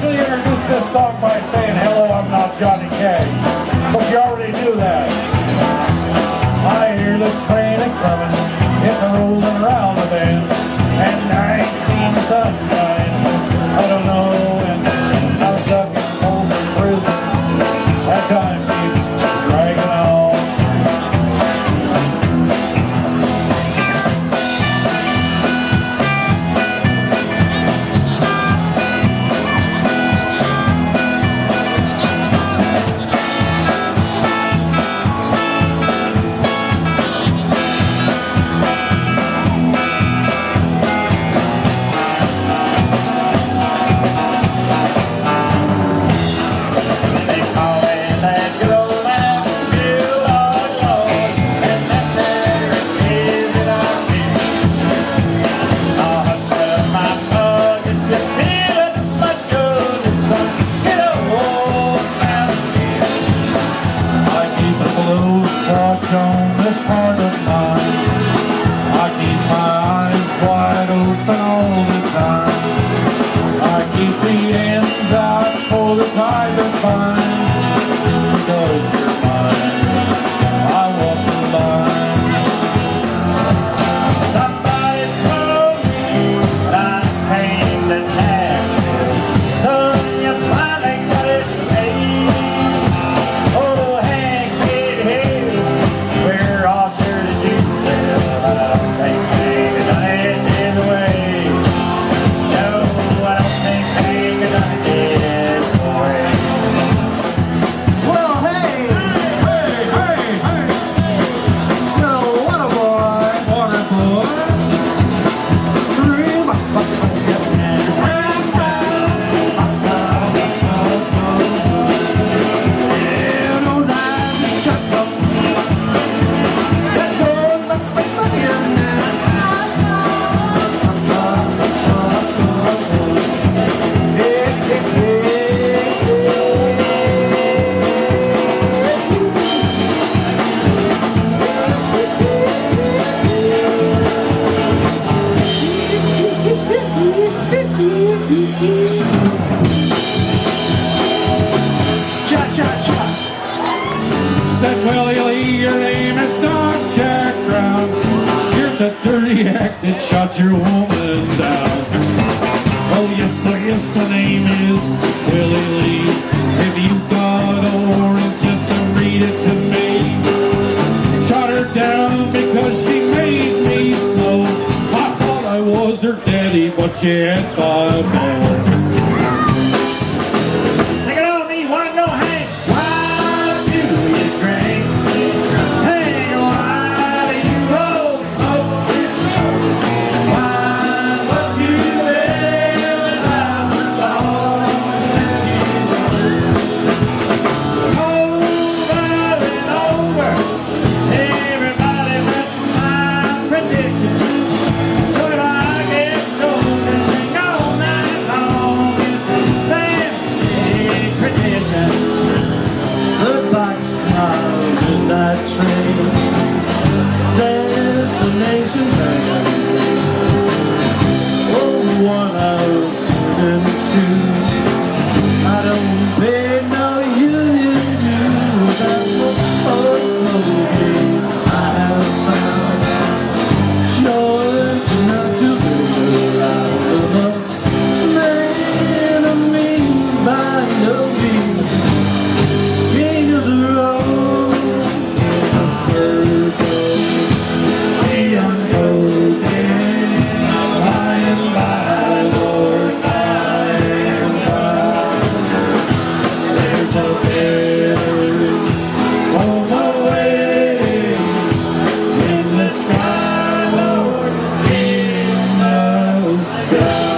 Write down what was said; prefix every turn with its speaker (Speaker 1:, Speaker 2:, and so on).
Speaker 1: usually introduce this song by saying, hello, I'm not Johnny Cash, but you already knew that. I hear the train a-comin', it's a-rollin' around the bend, and I ain't seen the sunshine since I don't know when. I was stuck in Folsom Prison, that time keeps dragging on. On this heart of mine, I keep my eyes wide open all the time. I keep the ends out for the tide that binds. Because you're mine, I walk the line. Somebody told me I'm pained and happy, so you finally got it made. Oh, Hank, hey, we're all sure that you live. I don't think Hank has done it his way. No, I don't think Hank has done it his way.
Speaker 2: Well, hey, no, what a boy, dream. Yeah, no time to shut up. Let's go back again now.
Speaker 1: Said, Willie, your name is not Jack Brown. You're the dirty act that shot your woman down. Oh, yes, I guess my name is Willie Lee. If you got a warrant just to read it to me. Shot her down because she made me slow. I thought I was her daddy, but she had 5 more.
Speaker 2: Sky.